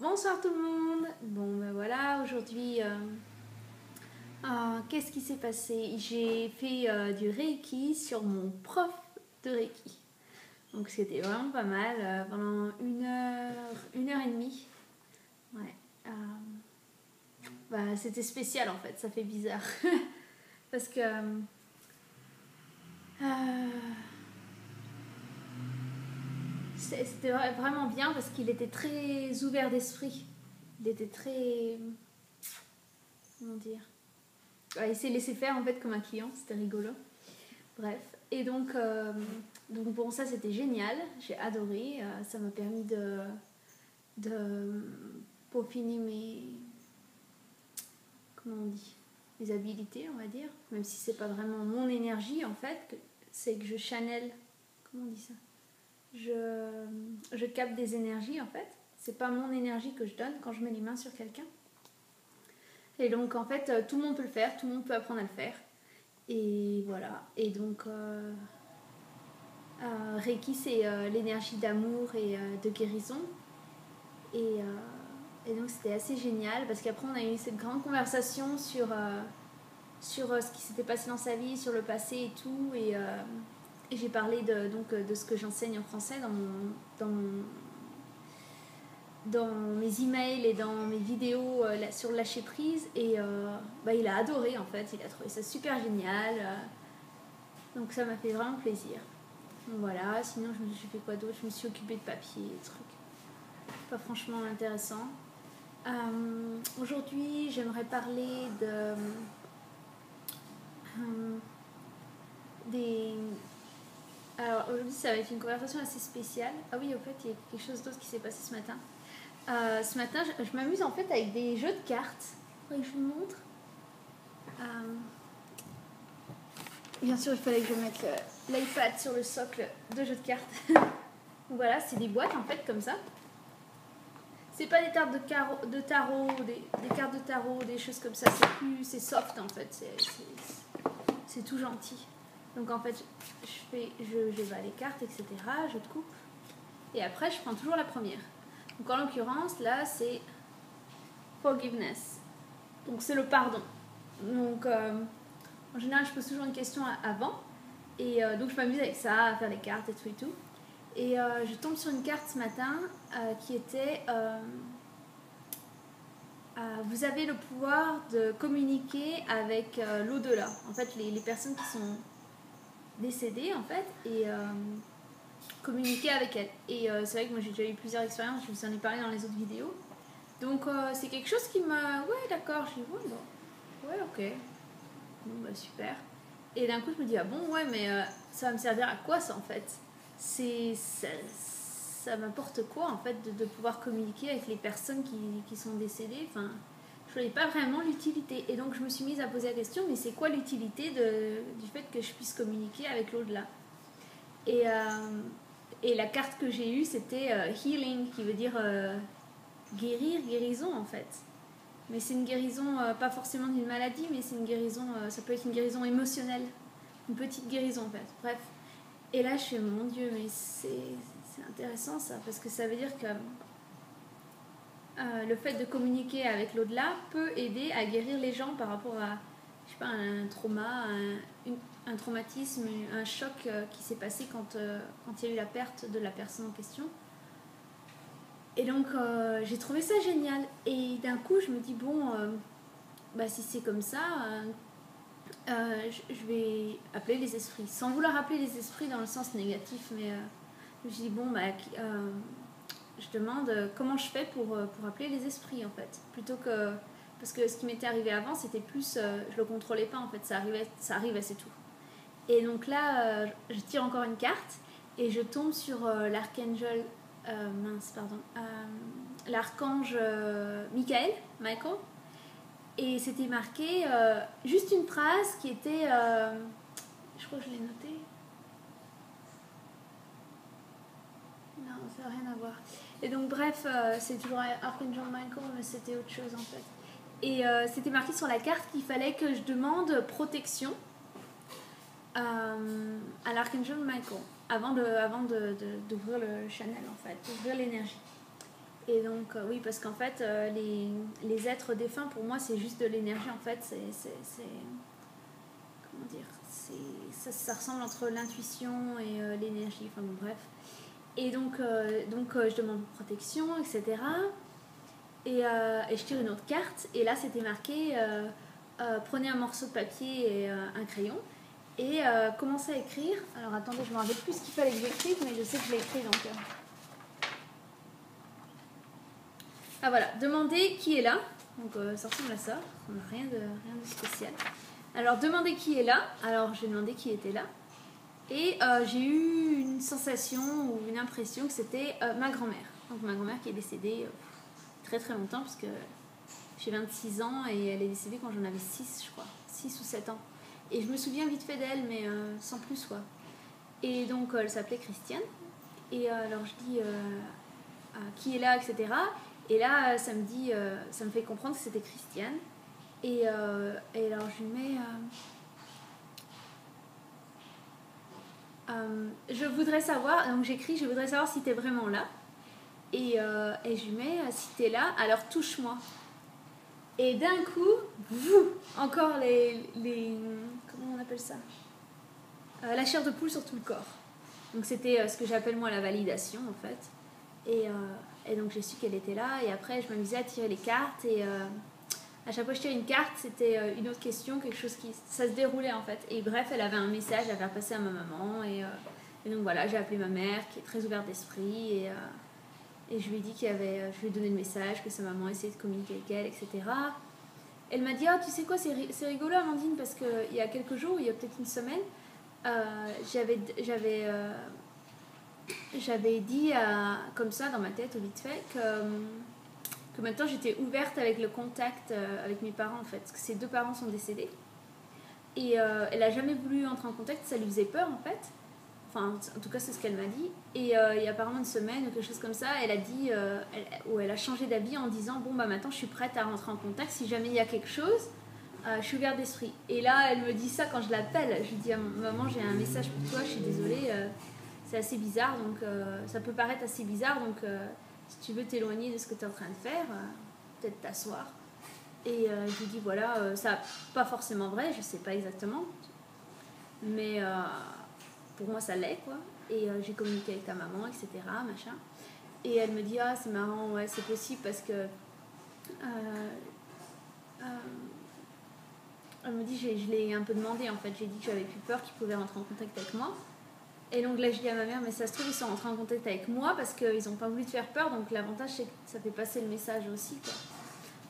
Bonsoir tout le monde. Bon ben voilà, aujourd'hui, qu'est-ce qui s'est passé? J'ai fait du Reiki sur mon prof de Reiki. Donc c'était vraiment pas mal, pendant une heure et demie. Ouais. Bah, c'était spécial en fait, ça fait bizarre. Parce que... c'était vraiment bien parce qu'il était très ouvert d'esprit. Il était très... Comment dire? Ouais, il s'est laissé faire en fait comme un client, c'était rigolo. Bref, et donc bon, ça c'était génial, j'ai adoré, ça m'a permis de peaufiner comment on dit, mes habilités, on va dire, même si c'est pas vraiment mon énergie en fait, c'est que je channel, comment on dit ça, je capte des énergies en fait, c'est pas mon énergie que je donne quand je mets les mains sur quelqu'un. Et donc en fait, tout le monde peut le faire, tout le monde peut apprendre à le faire. Et voilà, et donc Reiki c'est l'énergie d'amour et de guérison. Et donc c'était assez génial parce qu'après on a eu cette grande conversation sur ce qui s'était passé dans sa vie, sur le passé et tout. Et j'ai parlé de ce que j'enseigne en français dans mes emails et dans mes vidéos sur le lâcher prise. Et il a adoré en fait, il a trouvé ça super génial. Donc ça m'a fait vraiment plaisir. Donc voilà, sinon j'ai fait quoi d'autre? Je me suis occupée de papier, des trucs pas franchement intéressants. Aujourd'hui j'aimerais parler des... Alors aujourd'hui ça va être une conversation assez spéciale. Ah oui, au fait il y a quelque chose d'autre qui s'est passé ce matin. Ce matin je m'amuse en fait avec des jeux de cartes. Faudrait que je vous montre. Bien sûr il fallait que je mette l'iPad sur le socle de jeux de cartes. Donc voilà, c'est des boîtes en fait comme ça. C'est pas des cartes de tarot, des cartes de tarot, des choses comme ça. C'est soft en fait. C'est tout gentil. Donc en fait, j'évale les cartes, etc. Je te coupe. Et après, je prends toujours la première. Donc en l'occurrence, là, c'est forgiveness. Donc c'est le pardon. Donc en général, je pose toujours une question avant. Et donc je m'amuse avec ça, à faire les cartes et tout et tout. Et je tombe sur une carte ce matin qui était vous avez le pouvoir de communiquer avec l'au-delà. En fait, les personnes qui sont décédées, en fait, et communiquer avec elles. Et c'est vrai que moi j'ai déjà eu plusieurs expériences, je vous en ai parlé dans les autres vidéos. Donc c'est quelque chose qui m'a... Ouais, d'accord, je dis, ouais, bon, ouais, ok. Bon, bah super. Et d'un coup, je me dis, ah bon, ouais, mais ça va me servir à quoi ça en fait? Ça m'apporte quoi en fait de pouvoir communiquer avec les personnes qui sont décédées? Enfin, je voyais pas vraiment l'utilité. Et donc je me suis mise à poser la question, mais c'est quoi l'utilité du fait que je puisse communiquer avec l'au-delà? Et la carte que j'ai eue, c'était healing, qui veut dire guérir, guérison en fait. Mais c'est une guérison, pas forcément d'une maladie, mais c'est une guérison, ça peut être une guérison émotionnelle. Une petite guérison en fait. Bref. Et là, je suis, mon Dieu, mais c'est intéressant ça, parce que ça veut dire que le fait de communiquer avec l'au-delà peut aider à guérir les gens par rapport à, je sais pas, un trauma, un traumatisme, un choc qui s'est passé quand il y a eu la perte de la personne en question. Et donc, j'ai trouvé ça génial. Et d'un coup, je me dis, bon, si c'est comme ça... je vais appeler les esprits, sans vouloir appeler les esprits dans le sens négatif, mais je me suis dit, bon, je demande comment je fais pour appeler les esprits en fait, plutôt que... Parce que ce qui m'était arrivé avant, c'était plus, je le contrôlais pas en fait, ça arrivait, c'est tout. Et donc là, je tire encore une carte et je tombe sur l'archange Michael. Et c'était marqué juste une phrase qui était... je crois que je l'ai noté. Non, ça n'a rien à voir. Et donc bref, c'est toujours Archangel Michael, mais c'était autre chose en fait. Et c'était marqué sur la carte qu'il fallait que je demande protection à l'Archangel Michael avant d'ouvrir le channel en fait, d'ouvrir l'énergie. Et donc, oui, parce qu'en fait, les êtres défunts, pour moi, c'est juste de l'énergie, en fait. Comment dire, ça ressemble entre l'intuition et l'énergie, enfin bon, bref. Et donc, je demande protection, etc. Et je tire une autre carte, et là, c'était marqué prenez un morceau de papier et un crayon, et commencez à écrire. Alors, attendez, je ne me rappelle plus ce qu'il fallait que j'écrive, mais je sais que je l'ai écrit, donc... Ah voilà, demandez qui est là. Donc ça ressemble à ça, rien de spécial. Alors demandez qui est là. Alors j'ai demandé qui était là. Et j'ai eu une sensation ou une impression que c'était ma grand-mère. Donc ma grand-mère qui est décédée très très longtemps, parce que j'ai 26 ans et elle est décédée quand j'en avais 6, je crois. 6 ou 7 ans. Et je me souviens vite fait d'elle, mais sans plus quoi. Et donc elle s'appelait Christiane. Et alors je dis qui est là, etc. Et là, ça me fait comprendre que c'était Christiane. Et alors, je lui mets... je voudrais savoir... Donc, j'écris, je voudrais savoir si t'es vraiment là. Et je lui mets, si t'es là, alors touche-moi. Et d'un coup, encore comment on appelle ça, la chair de poule sur tout le corps. Donc, c'était ce que j'appelle, moi, la validation, en fait. Et donc j'ai su qu'elle était là, et après je m'amusais à tirer les cartes, et à chaque fois que je tirais une carte, c'était une autre question, quelque chose ça se déroulait en fait. Et bref, elle avait un message à faire passer à ma maman, et donc voilà, j'ai appelé ma mère qui est très ouverte d'esprit, et je lui ai dit je lui ai donné le message, que sa maman essayait de communiquer avec elle, etc. Elle m'a dit, ah tu sais quoi, c'est rigolo Amandine, parce qu'il y a quelques jours, il y a peut-être une semaine, j'avais dit comme ça dans ma tête au vite fait que maintenant j'étais ouverte avec le contact avec mes parents, en fait, parce que ses 2 parents sont décédés, et elle a jamais voulu entrer en contact, ça lui faisait peur en fait, enfin en tout cas c'est ce qu'elle m'a dit. Et il y a apparemment une semaine ou quelque chose comme ça, elle a dit elle a changé d'avis en disant bon bah maintenant je suis prête à rentrer en contact si jamais il y a quelque chose. Je suis ouverte d'esprit. Et là elle me dit ça quand je l'appelle, je lui dis maman, j'ai un message pour toi, je suis désolée, c'est assez bizarre, donc ça peut paraître assez bizarre, donc si tu veux t'éloigner de ce que tu es en train de faire, peut-être t'asseoir. Et je lui dis voilà, ça pas forcément vrai, je sais pas exactement, mais pour moi ça l'est quoi. Et j'ai communiqué avec ta maman, etc. machin. Et elle me dit ah c'est marrant, ouais c'est possible parce que elle me dit je l'ai un peu demandé en fait, j'ai dit que j'avais plus peur qu'ils pouvaient rentrer en contact avec moi. Et donc là je dis à ma mère mais ça se trouve ils sont rentrés en contact avec moi parce qu'ils n'ont pas voulu te faire peur, donc l'avantage c'est que ça fait passer le message aussi quoi.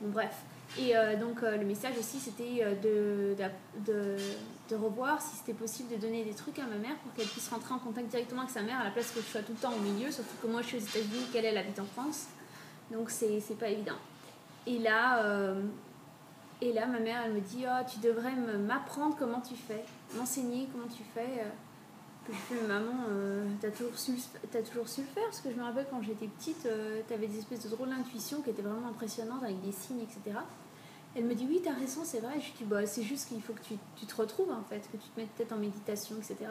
Bon bref. Et donc le message aussi c'était de revoir si c'était possible de donner des trucs à ma mère pour qu'elle puisse rentrer en contact directement avec sa mère à la place que je sois tout le temps au milieu, surtout que moi je suis aux États-Unis, qu'elle elle habite en France, donc c'est pas évident. Et là ma mère elle me dit oh, tu devrais m'apprendre comment tu fais, m'enseigner comment tu fais. Je fais maman, t'as toujours su le faire, parce que je me rappelle quand j'étais petite, t'avais des espèces de drôles d'intuition qui étaient vraiment impressionnantes avec des signes, etc. Elle me dit oui t'as raison c'est vrai. Je dis bah c'est juste qu'il faut que tu te retrouves en fait, que tu te mettes peut-être en méditation, etc.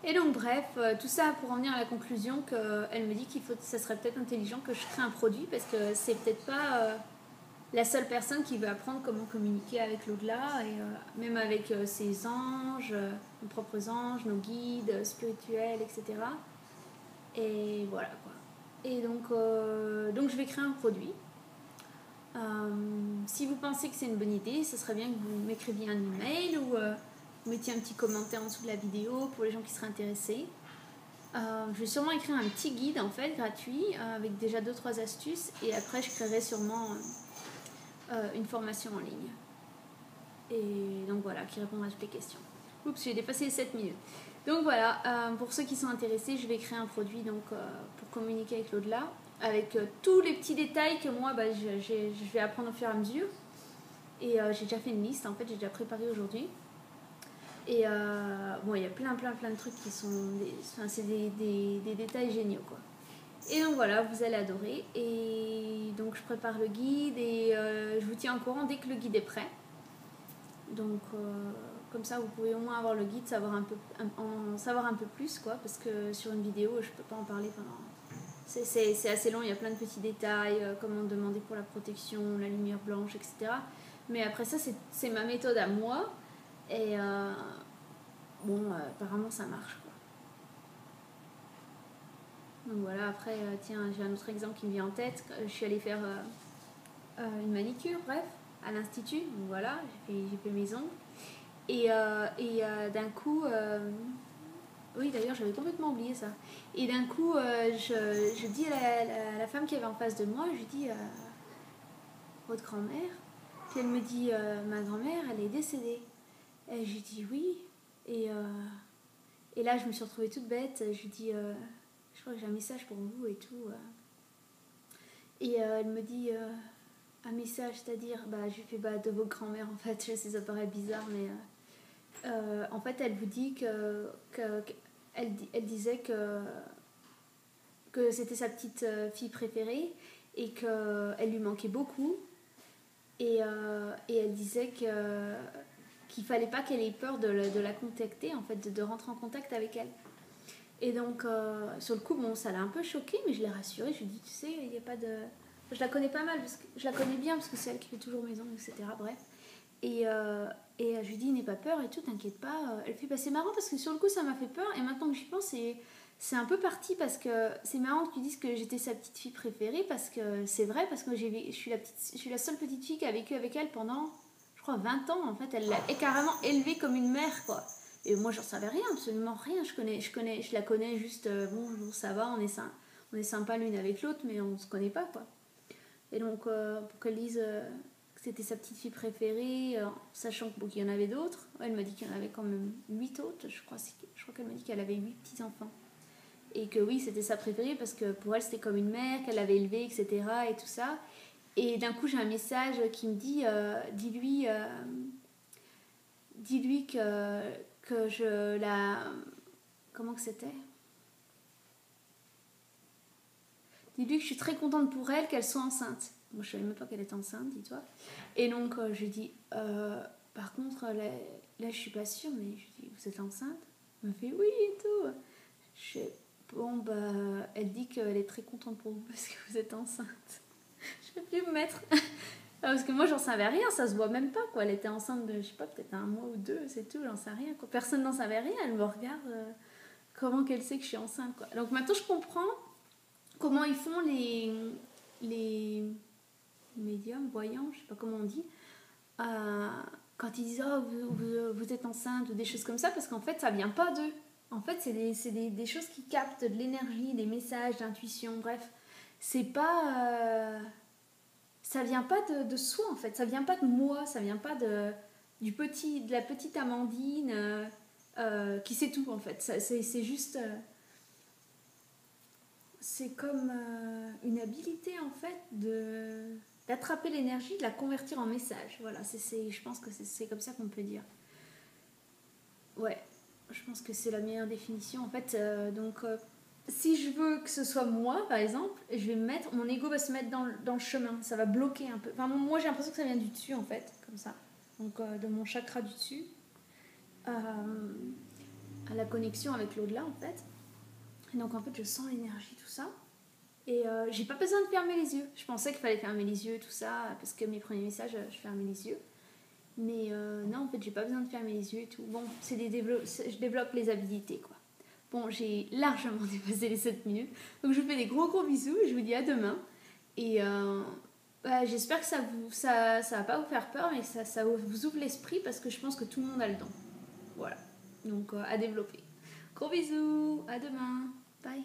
Et donc bref, tout ça pour en venir à la conclusion qu'elle me dit ça serait peut-être intelligent que je crée un produit, parce que c'est peut-être pas la seule personne qui veut apprendre comment communiquer avec l'au-delà, et même avec ses anges, nos propres anges, nos guides spirituels, etc. Et voilà quoi. Et donc je vais créer un produit. Si vous pensez que c'est une bonne idée, ce serait bien que vous m'écriviez un email ou vous mettiez un petit commentaire en dessous de la vidéo pour les gens qui seraient intéressés. Je vais sûrement écrire un petit guide en fait gratuit avec déjà 2-3 astuces, et après je créerai sûrement une formation en ligne. Et donc voilà, qui répondra à toutes les questions. Oups, j'ai dépassé les 7 minutes. Donc voilà, pour ceux qui sont intéressés, je vais créer un produit donc, pour communiquer avec l'au-delà, avec tous les petits détails que moi je vais apprendre au fur et à mesure. Et j'ai déjà fait une liste, en fait, j'ai déjà préparé aujourd'hui. Et bon, il y a plein de trucs qui sont c'est des détails géniaux quoi. Et donc voilà, vous allez adorer. Et donc je prépare le guide, et je vous tiens au courant dès que le guide est prêt. Donc comme ça vous pouvez au moins avoir le guide, en savoir un peu plus quoi, parce que sur une vidéo je peux pas en parler pendant C'est assez long, il y a plein de petits détails, comment demander pour la protection, la lumière blanche, etc. Mais après ça, c'est ma méthode à moi. Et apparemment ça marche, quoi. Donc voilà, après, tiens, j'ai un autre exemple qui me vient en tête. Je suis allée faire une manicure, bref, à l'institut. Donc voilà, j'ai fait mes ongles. Et d'un coup, oui, d'ailleurs, j'avais complètement oublié ça. Et d'un coup, je dis à la femme qui avait en face de moi, je lui dis votre grand-mère. Puis elle me dit ma grand-mère, elle est décédée. Et je lui dis oui. Et là, je me suis retrouvée toute bête. Je lui dis je crois que j'ai un message pour vous et tout. Et elle me dit un message, c'est-à-dire, je lui fais de vos grand-mères en fait. Je sais, ça paraît bizarre, mais en fait, elle vous dit elle disait que c'était sa petite fille préférée et qu'elle lui manquait beaucoup. Et elle disait qu'il fallait pas qu'elle ait peur de la contacter, en fait, de rentrer en contact avec elle. Et donc, sur le coup, ça l'a un peu choquée, mais je l'ai rassurée. Je lui ai dit, tu sais, il n'y a pas de... Je la connais pas mal, je la connais bien, parce que c'est elle qui fait toujours mes ongles, etc. Bref. Et je lui dis, n'aie pas peur et tout, t'inquiète pas. Elle fait, c'est marrant, parce que sur le coup, ça m'a fait peur. Et maintenant que j'y pense, c'est un peu parti, parce que c'est marrant que tu dises que j'étais sa petite fille préférée, parce que c'est vrai, parce que je suis la seule petite fille qui a vécu avec elle pendant, je crois, 20 ans. En fait, elle l'a carrément élevée comme une mère, quoi. Et moi, j'en savais rien, absolument rien. Je la connais juste, bonjour, ça va, on est sympa l'une avec l'autre, mais on se connaît pas, quoi. Et donc, pour qu'elle dise que c'était sa petite fille préférée, sachant qu'il y en avait d'autres, elle m'a dit qu'il y en avait quand même 8 autres, je crois qu'elle m'a dit qu'elle avait 8 petits-enfants. Et que oui, c'était sa préférée parce que pour elle, c'était comme une mère qu'elle avait élevée, etc. et tout ça. Et d'un coup, j'ai un message qui me dit, dis-lui que je la... Comment que c'était ? Dis-lui que je suis très contente pour elle qu'elle soit enceinte. Moi, je savais même pas qu'elle était enceinte, dis-toi. Et donc, je lui dis, par contre, là, je suis pas sûre, mais je lui dis, vous êtes enceinte ? Elle me fait oui et tout. Je fais, bon, elle dit qu'elle est très contente pour vous parce que vous êtes enceinte. Je peux plus me mettre. Parce que moi, j'en savais rien, ça se voit même pas, quoi. Elle était enceinte de, je sais pas, peut-être 1 mois ou 2, c'est tout, j'en sais rien, quoi. Personne n'en savait rien, elle me regarde, comment qu'elle sait que je suis enceinte, quoi. Donc maintenant, je comprends comment ils font les médiums, voyants, je sais pas comment on dit, quand ils disent vous êtes enceinte ou des choses comme ça, parce qu'en fait, ça vient pas d'eux. En fait, c'est des choses qui captent de l'énergie, des messages, d'intuition, bref. C'est pas... ça vient pas de soi, en fait. Ça vient pas de moi, ça vient pas de la petite Amandine qui sait tout, en fait. C'est juste... c'est comme une habilité, en fait, d'attraper l'énergie, de la convertir en message. Voilà, je pense que c'est comme ça qu'on peut dire. Ouais, je pense que c'est la meilleure définition. En fait, si je veux que ce soit moi, par exemple, mon ego va se mettre dans le chemin. Ça va bloquer un peu. Enfin, moi, j'ai l'impression que ça vient du dessus, en fait, comme ça. Donc, de mon chakra du dessus, à la connexion avec l'au-delà, en fait. Et donc, en fait, je sens l'énergie, tout ça. Et j'ai pas besoin de fermer les yeux. Je pensais qu'il fallait fermer les yeux, tout ça, parce que mes premiers messages, je fermais les yeux. Mais non, en fait, j'ai pas besoin de fermer les yeux et tout. Bon, je développe les habilités, quoi. Bon, j'ai largement dépassé les 7 minutes. Donc, je vous fais des gros gros bisous et je vous dis à demain. Et j'espère que ça va pas vous faire peur, mais que ça vous ouvre l'esprit parce que je pense que tout le monde a le don. Voilà. Donc, à développer. Gros bisous, à demain. Bye.